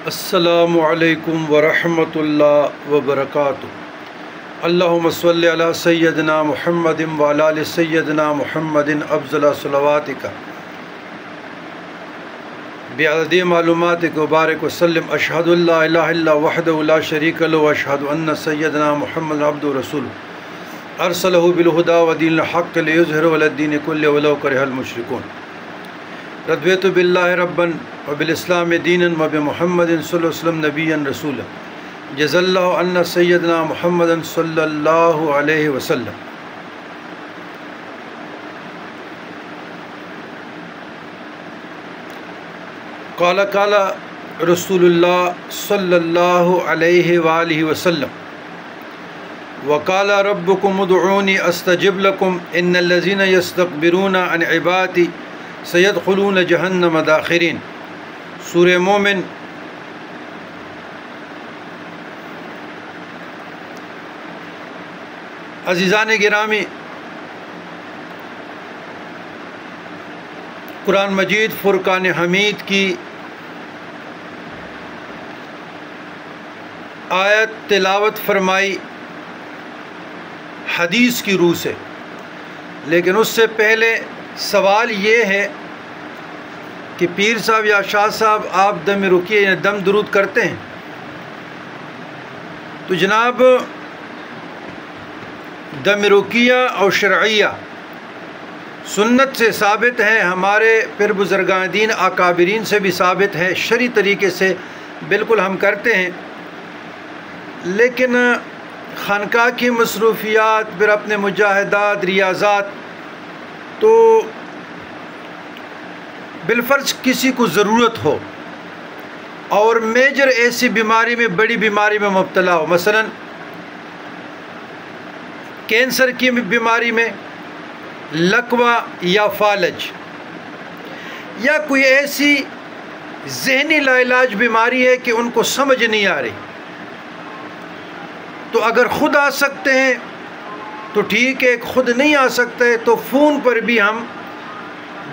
السلام علیکم ورحمۃ اللہ وبرکاتہ۔ اللہم صلی علی سیدنا محمد وعلی آل سیدنا محمد افضل صلواتک بعدد معلوماتک وبارک وسلم۔ اشہد ان لا الہ الا وحدہ لا شریک لہ واشہد ان سیدنا محمد عبدہ ورسولہ ارسلہ بالہدی ودین الحق لیظہرہ علی الدین کلہ ولو کرہ المشرکون۔ رضیت باللہ ربا وبالاسلام دینا وبمحمد صلی اللہ علیہ وسلم نبیا رسولا جزا اللہ عنا سیدنا محمد صلی اللہ علیہ وسلم۔ قال رسول اللہ صلی اللہ علیہ وآلہ وسلم وقال ربکم ادعونی استجب لکم ان الذین یستکبرون عن عبادتی سیدخلون جہنم داخرین۔ سورہ مومن عزیزان گرامی، قرآن مجید فرقان حمید کی آیت تلاوت فرمائی حدیث کی روح سے، لیکن اس سے پہلے سوال یہ ہے کہ پیر صاحب یا شاہ صاحب آپ دم رکیے یا دم درود کرتے ہیں؟ تو جناب دم رکیہ اور شرعیہ سنت سے ثابت ہیں، ہمارے پیر بزرگان دین اکابرین سے بھی ثابت ہے، شرعی طریقے سے بالکل ہم کرتے ہیں، لیکن خانقاہ کی مصروفیات، پھر اپنے مجاہدات، ریاضات، تو بالفرض کسی کو ضرورت ہو اور میجر ایسی بیماری میں، بڑی بیماری میں مبتلا ہو، مثلا کینسر کی بیماری میں، لقوہ یا فالج، یا کوئی ایسی ذہنی لاعلاج بیماری ہے کہ ان کو سمجھ نہیں آ رہی، تو اگر خود آ سکتے ہیں تو ٹھیک ہے، خود نہیں آ سکتے تو فون پر بھی ہم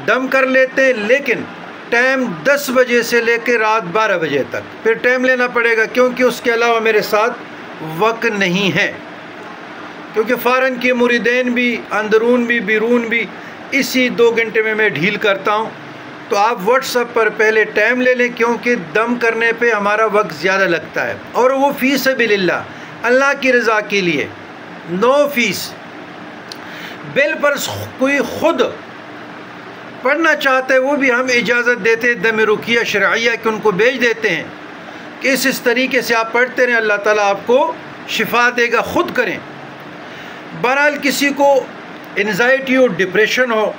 دم کر لیتے ہیں، لیکن ٹائم 10 بجے سے لے کے رات 12 بجے تک پھر ٹائم لینا پڑے گا، کیونکہ اس کے علاوہ میرے ساتھ وقت نہیں ہے، کیونکہ فارن کے مریدین بھی، اندرون بھی، بیرون بھی، اسی 2 گھنٹے میں میں ڈھیل کرتا ہوں، تو آپ واٹس ایپ پر پہلے ٹائم لے لیں، کیونکہ دم کرنے پہ ہمارا وقت زیادہ لگتا ہے، اور وہ فی سبیل اللہ، اللہ کی رضا کے لیے، نو فیس۔ بل پر کوئی خود پڑھنا چاہتے ہیں وہ بھی ہم اجازت دیتے ہیں، دم رکیہ شرعیہ کہ ان کو بھیج دیتے ہیں کہ اس طریقے سے آپ پڑھتے رہیں، اللہ تعالیٰ آپ کو شفا دے گا، خود کریں۔ بہرحال کسی کو انزائٹی ہو، ڈپریشن ہو،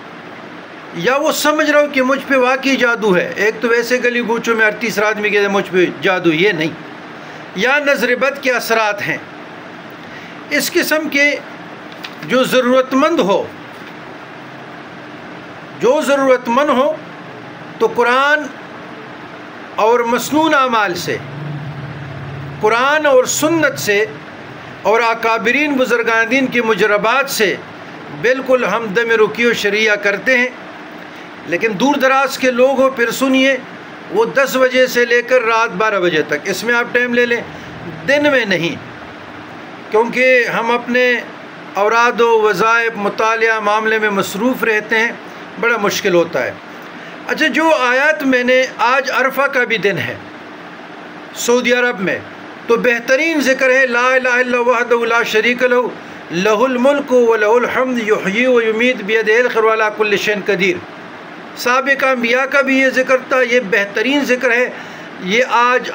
یا وہ سمجھ رہا ہو کہ مجھ پہ واقعی جادو ہے، ایک تو ویسے گلی گوچوں میں ہر تیسرا آدمی کہتے ہیں مجھ پہ جادو، یہ نہیں، یا نظر بد کے اثرات ہیں، اس قسم کے جو ضرورت مند ہو تو قرآن اور مسنون اعمال سے، قرآن اور سنت سے، اور اکابرین بزرگان دین کی مجربات سے بالکل ہم دم رکیہ شرعیہ کرتے ہیں۔ لیکن دور دراز کے لوگ ہو، پھر سنیے، وہ 10 بجے سے لے کر رات 12 بجے تک، اس میں آپ ٹائم لے لیں، دن میں نہیں، کیونکہ ہم اپنے اوراد و وظائف، مطالعہ معاملے میں مصروف رہتے ہیں، بڑا مشکل ہوتا ہے۔ اچھا، جو آیات میں نے، آج عرفہ کا بھی دن ہے سعودی عرب میں، تو بہترین ذکر ہے لا الہ الا وحدہ لا شریک لہ لہ الملک ولہ الحمد یحیی و یمیت بیدہ الخیر وعلی کل شیء قدیر۔ سابق انبیاء کا بھی یہ ذکر تھا، یہ بہترین ذکر ہے، یہ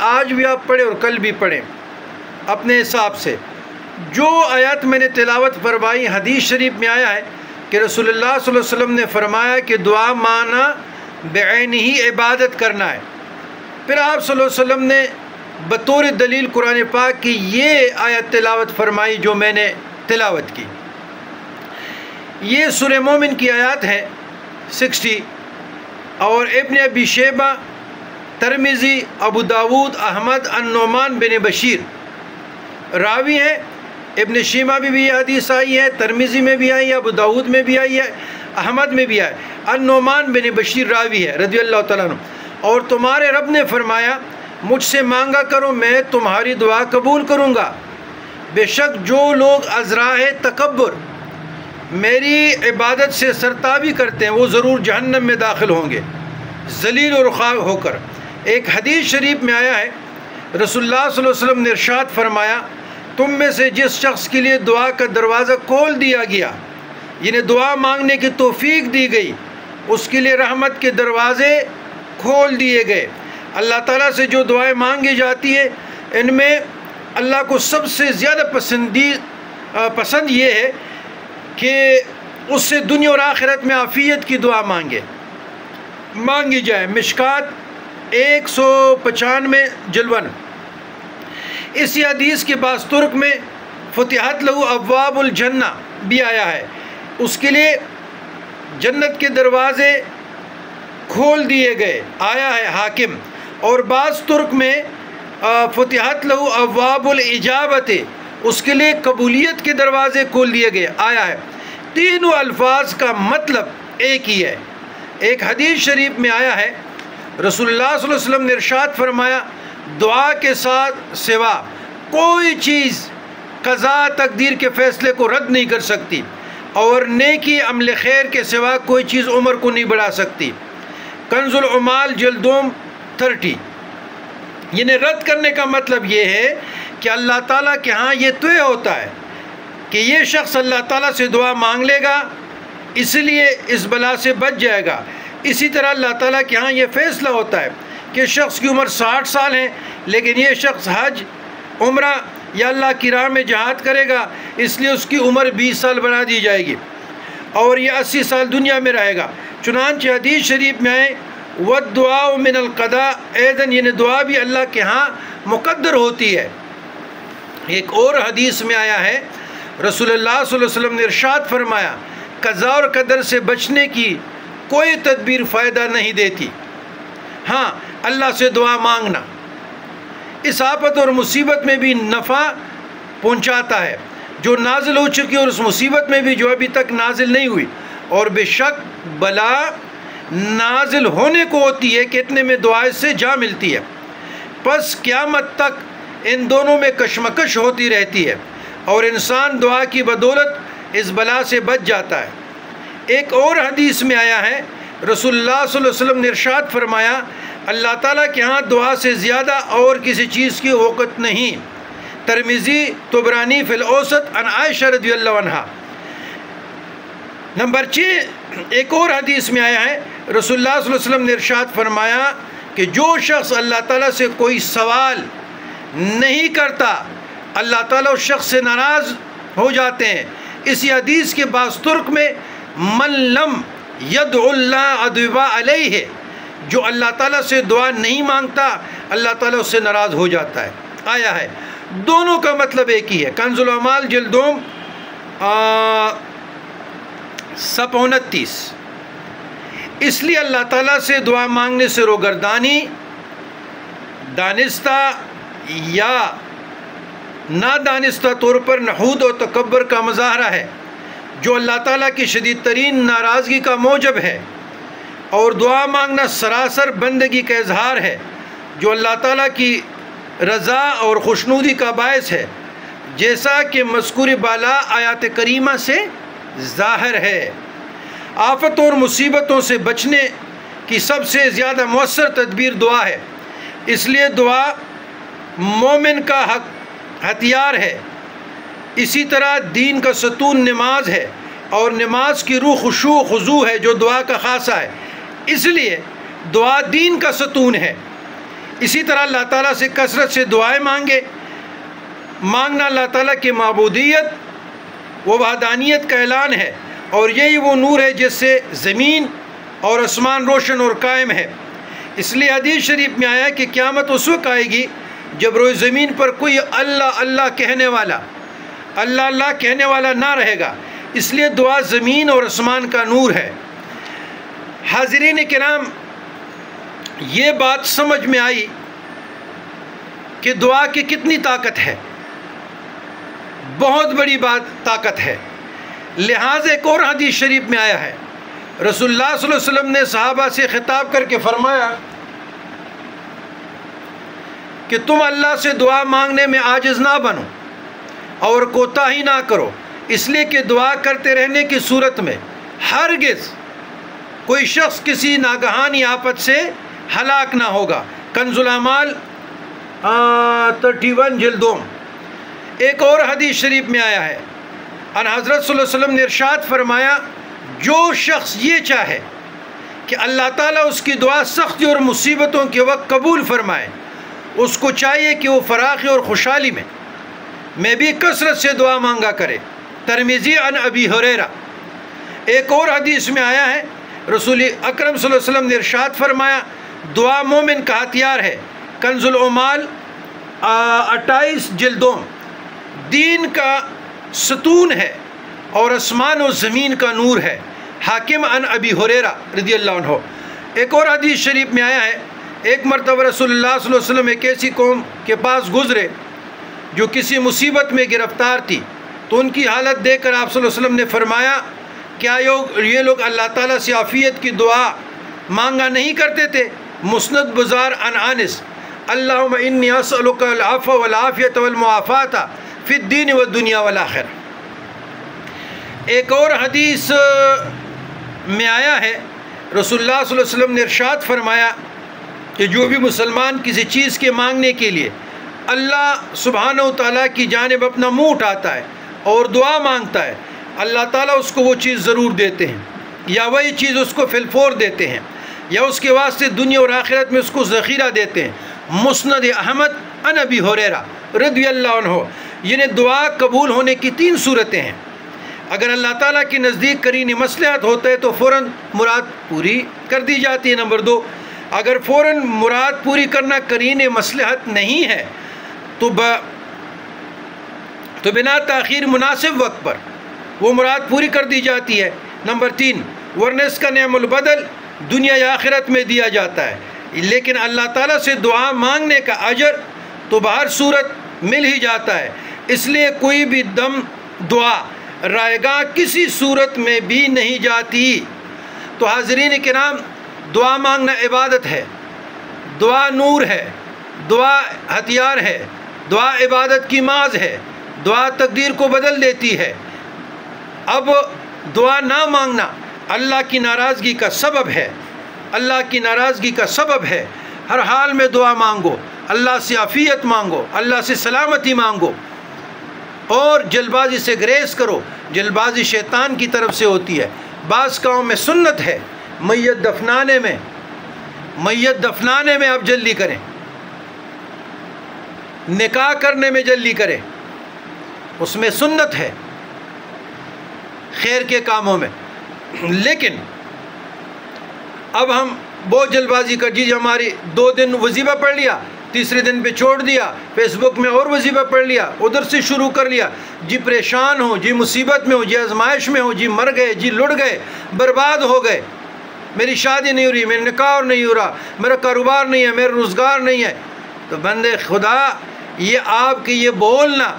آج بھی آپ پڑھیں اور کل بھی پڑھیں اپنے حساب سے۔ جو آیات میں نے تلاوت فرمائی، حدیث شریف میں آیا ہے کہ رسول اللہ صلی اللہ علیہ وسلم نے فرمایا کہ دعا ماننا بعین ہی عبادت کرنا ہے۔ پھر آپ صلی اللہ علیہ وسلم نے بطور دلیل قرآن پاک کی یہ آیت تلاوت فرمائی جو میں نے تلاوت کی، یہ سورہ مومن کی آیات ہے 60، اور ابن ابی شیبہ، ترمذی، ابو داود، احمد، النعمان بن بشیر راوی ہیں، ابن شیمہ میں بھی یہ حدیث آئی ہے، ترمذی میں بھی آئی ہے، ابو داود میں بھی آئی ہے، احمد میں بھی آئے، النعمان بن بشیر راوی ہے رضی اللہ تعالیٰ عنہ، اور تمہارے رب نے فرمایا مجھ سے مانگا کرو، میں تمہاری دعا قبول کروں گا۔ بے شک جو لوگ از راہ تکبر میری عبادت سے سرتابی کرتے ہیں وہ ضرور جہنم میں داخل ہوں گے ذلیل و رخا ہو کر۔ ایک حدیث شریف میں آیا ہے، رسول اللہ صلی اللہ علیہ وسلم نے ارشاد فرمایا، تم میں سے جس شخص کے لیے دعا کا دروازہ کھول دیا گیا، یعنی دعا مانگنے کی توفیق دی گئی، اس کے لیے رحمت کے دروازے کھول دیے گئے۔ اللہ تعالیٰ سے جو دعائیں مانگی جاتی ہیں ان میں اللہ کو سب سے زیادہ پسند یہ ہے کہ اس سے دنیا اور آخرت میں عافیت کی دعا مانگی جائے۔ مشکات 195 جلون۔ اسی حدیث کے بعض طرق میں فتحت لہو ابواب الجنہ بھی آیا ہے، اس کے لیے جنت کے دروازے کھول دیے گئے، آیا ہے حاکم۔ اور بعض طرق میں فتحت لہو ابواب الاجابت، اس کے لیے قبولیت کے دروازے کھول دیے گئے، آیا ہے۔ تینوں الفاظ کا مطلب ایک ہی ہے۔ ایک حدیث شریف میں آیا ہے، رسول اللہ صلی اللہ علیہ وسلم نے ارشاد فرمایا، دعا کے ساتھ سوا کوئی چیز قضاء تقدیر کے فیصلے کو رد نہیں کر سکتی، اور نیکی عمل خیر کے سوا کوئی چیز عمر کو نہیں بڑھا سکتی۔ کنز العمال جلدوم 30۔ یعنی رد کرنے کا مطلب یہ ہے کہ اللہ تعالیٰ کے ہاں یہ طے ہوتا ہے کہ یہ شخص اللہ تعالیٰ سے دعا مانگ لے گا، اس لیے اس بلا سے بچ جائے گا۔ اسی طرح اللہ تعالیٰ کے ہاں یہ فیصلہ ہوتا ہے کہ شخص کی عمر 60 سال ہے لیکن یہ شخص حج، عمرہ یا اللہ کی راہ میں جہاد کرے گا، اس لیے اس کی عمر 20 سال بڑھا دی جائے گی اور یہ 80 سال دنیا میں رہے گا۔ چنانچہ حدیث شریف میں آئے وَالدُّعَاءُ مِنَ الْقَضَاءِ ایدن، یعنی دعا بھی اللہ کے ہاں مقدر ہوتی ہے۔ ایک اور حدیث میں آیا ہے، رسول اللہ صلی اللہ علیہ وسلم نے ارشاد فرمایا، قضاء اور قدر سے بچنے کی کوئی تدبیر فائدہ نہیں دیتی، ہاں اللہ سے دعا مانگنا اس آفت اور مصیبت میں بھی نفع پہنچاتا ہے جو نازل ہو چکی اور اس مصیبت میں بھی جو ابھی تک نازل نہیں ہوئی، اور بے شک بلا نازل ہونے کو ہوتی ہے کہ اتنے میں دعا سے جا ملتی ہے، پس قیامت تک ان دونوں میں کشمکش ہوتی رہتی ہے اور انسان دعا کی بدولت اس بلا سے بچ جاتا ہے۔ ایک اور حدیث میں آیا ہے، رسول اللہ صلی اللہ علیہ وسلم نے ارشاد فرمایا، اللہ تعالیٰ کے ہاں دعا سے زیادہ اور کسی چیز کی وقت نہیں۔ ترمذی طبرانی فی الاوسط عن عائشہ رضی اللہ عنہا۔ نمبر 6، ایک اور حدیث میں آیا ہے، رسول اللہ صلی اللہ علیہ وسلم نے ارشاد فرمایا کہ جو شخص اللہ تعالیٰ سے کوئی سوال نہیں کرتا اللہ تعالیٰ اس شخص سے ناراض ہو جاتے ہیں۔ اسی حدیث کے بعض طرق میں من لم یدع اللہ ادعا علیہ، جو اللہ تعالیٰ سے دعا نہیں مانگتا اللہ تعالیٰ اس سے ناراض ہو جاتا ہے، آیا ہے۔ دونوں کا مطلب ایک ہی ہے۔ کنز العمال جلدوم 29۔ اس لیے اللہ تعالیٰ سے دعا مانگنے سے روگردانی، دانستہ یا نادانستہ طور پر نحود و تکبر کا مظاہرہ ہے جو اللہ تعالیٰ کی شدید ترین ناراضگی کا موجب ہے، اور دعا مانگنا سراسر بندگی کا اظہار ہے جو اللہ تعالیٰ کی رضا اور خوشنودی کا باعث ہے، جیسا کہ مذکور بالا آیات کریمہ سے ظاہر ہے۔ آفتوں اور مصیبتوں سے بچنے کی سب سے زیادہ مؤثر تدبیر دعا ہے، اس لیے دعا مومن کا ہتھیار ہے۔ اسی طرح دین کا ستون نماز ہے، اور نماز کی روح خشوع و خضوع ہے جو دعا کا خاصہ ہے، اس لیے دعا دین کا ستون ہے۔ اسی طرح اللہ تعالیٰ سے کثرت سے دعائیں مانگنا اللہ تعالیٰ کی معبودیت و وحدانیت کا اعلان ہے، اور یہی وہ نور ہے جس سے زمین اور آسمان روشن اور قائم ہے۔ اس لیے حدیث شریف میں آیا کہ قیامت اس وقت آئے گی جب روئے زمین پر کوئی اللہ اللہ کہنے والا نہ رہے گا، اس لیے دعا زمین اور آسمان کا نور ہے۔ حاضرین کرام، یہ بات سمجھ میں آئی کہ دعا کی کتنی طاقت ہے، بہت بڑی طاقت ہے۔ لہٰذا ایک اور حدیث شریف میں آیا ہے، رسول اللہ صلی اللہ علیہ وسلم نے صحابہ سے خطاب کر کے فرمایا کہ تم اللہ سے دعا مانگنے میں عاجز نہ بنو اور کوتاہی نہ کرو، اس لیے کہ دعا کرتے رہنے کی صورت میں ہرگز کوئی شخص کسی ناگہانی آفت سے ہلاک نہ ہوگا۔ کنز الاعمال 31 جلد 2۔ ایک اور حدیث شریف میں آیا ہے، ان حضرت صلی اللہ علیہ وسلم نے ارشاد فرمایا، جو شخص یہ چاہے کہ اللہ تعالیٰ اس کی دعا سختی اور مصیبتوں کے وقت قبول فرمائے، اس کو چاہیے کہ وہ فراخی اور خوشحالی میں بھی کثرت سے دعا مانگا کرے۔ ترمذی عن ابی ہریرہ۔ ایک اور حدیث میں آیا ہے، رسول اکرم صلی اللہ علیہ وسلم نے ارشاد فرمایا، دعا مومن کا ہتھیار ہے۔ کنز الاعمال 28 جلد 2۔ دین کا ستون ہے اور آسمان و زمین کا نور ہے۔ حاکم عن ابی ہریرہ رضی اللہ عنہ۔ ایک اور حدیث شریف میں آیا ہے، ایک مرتبہ رسول اللہ صلی اللہ علیہ وسلم ایک ایسی قوم کے پاس گزرے جو کسی مصیبت میں گرفتار تھی، تو ان کی حالت دیکھ کر آپ صلی اللہ علیہ وسلم نے فرمایا، کیا یہ لوگ اللہ تعالیٰ سے عافیت کی دعا مانگا نہیں کرتے تھے؟ مسند بزار عن انس۔ اللہم انی اسألک العفو والعافیت والمعافات فی الدین والدنیا والآخرہ۔ ایک اور حدیث میں آیا ہے، رسول اللہ صلی اللہ علیہ وسلم نے ارشاد فرمایا کہ جو بھی مسلمان کسی چیز کے مانگنے کے لیے اللہ سبحانہ و تعالیٰ کی جانب اپنا منہ اٹھاتا ہے اور دعا مانگتا ہے، اللہ تعالیٰ اس کو وہ چیز ضرور دیتے ہیں، یا وہی چیز اس کو فی الفور دیتے ہیں، یا اس کے واسطے دنیا اور آخرت میں اس کو ذخیرہ دیتے ہیں۔ مسند احمد عن ابی ہریرہ رضی اللہ عنہ۔ یعنی دعا قبول ہونے کی 3 صورتیں ہیں۔ اگر اللہ تعالیٰ کے نزدیک قرین مصلحت ہوتا ہے تو فوراً مراد پوری کر دی جاتی ہے۔ نمبر 2، اگر فوراً مراد پوری کرنا قرین مصلحت نہیں ہے تو بنا تاخیر مناسب وقت پر وہ مراد پوری کر دی جاتی ہے۔ نمبر 3، ورنہ اس کا نعم البدل دنیا یا آخرت میں دیا جاتا ہے، لیکن اللہ تعالیٰ سے دعا مانگنے کا اجر تو بہر صورت مل ہی جاتا ہے، اس لیے کوئی بھی دم دعا رائگاں کسی صورت میں بھی نہیں جاتی۔ تو حاضرین کرام، دعا مانگنا عبادت ہے، دعا نور ہے، دعا ہتھیار ہے، دعا عبادت کی ماز ہے، دعا تقدیر کو بدل دیتی ہے۔ اب دعا نہ مانگنا اللہ کی ناراضگی کا سبب ہے، اللہ کی ناراضگی کا سبب ہے۔ ہر حال میں دعا مانگو، اللہ سے عافیت مانگو، اللہ سے سلامتی مانگو، اور جلد بازی سے گریز کرو۔ جلد بازی شیطان کی طرف سے ہوتی ہے۔ بعض کاموں میں سنت ہے، میت دفنانے میں آپ جلدی کریں، نکاح کرنے میں جلدی کریں، اس میں سنت ہے خیر کے کاموں میں۔ لیکن اب ہم بہت جلد بازی کر، جی ہماری 2 دن وظیفہ پڑھ لیا، تیسرے دن پہ چھوڑ دیا، فیس بک میں اور وظیفہ پڑھ لیا، ادھر سے شروع کر لیا، جی پریشان ہوں، جی مصیبت میں ہوں، جی آزمائش میں ہوں، جی مر گئے، جی لڑ گئے، برباد ہو گئے، میری شادی نہیں ہو رہی، میرا نکاح نہیں ہو رہا، میرا کاروبار نہیں ہے، میرا روزگار نہیں ہے۔ تو بندے خدا، یہ آپ کے یہ بولنا،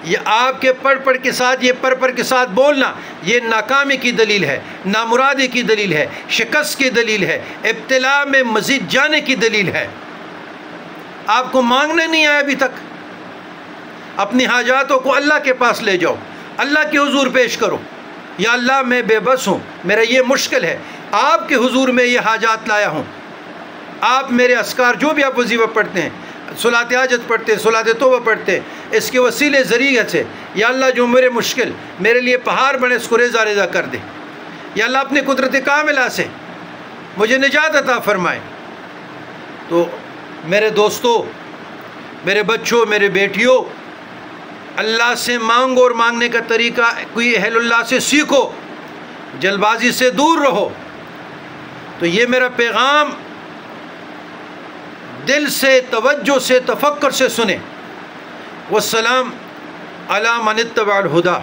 یہ آپ کے پڑھ کے ساتھ، یہ پر کے ساتھ بولنا، یہ ناکامی کی دلیل ہے، نامرادی کی دلیل ہے، شکست کی دلیل ہے، ابتلا میں مزید جانے کی دلیل ہے۔ آپ کو مانگنے نہیں آیا ابھی تک، اپنی حاجاتوں کو اللہ کے پاس لے جاؤ، اللہ کے حضور پیش کرو، یا اللہ میں بے بس ہوں، میرا یہ مشکل ہے، آپ کے حضور میں یہ حاجات لایا ہوں، آپ میرے اذکار جو بھی آپ وظیفہ پڑھتے ہیں، صلاۃ حاجت پڑھتے ہیں، صلاۃ توبہ پڑھتے ہیں، اس کے وسیلے ذریعے سے یا اللہ جو میرے مشکل میرے لیے پہاڑ بنے، اس کو ریزہ ریزہ کر دے، یا اللہ اپنے قدرت کاملہ سے مجھے نجات عطا فرمائے۔ تو میرے دوستو، میرے بچوں، میرے بیٹیوں، اللہ سے مانگو، اور مانگنے کا طریقہ کوئی اہل اللہ سے سیکھو، جلد بازی سے دور رہو۔ تو یہ میرا پیغام دل سے، توجہ سے، تفکر سے سنیں۔ والسلام علی من اتبع الہدی۔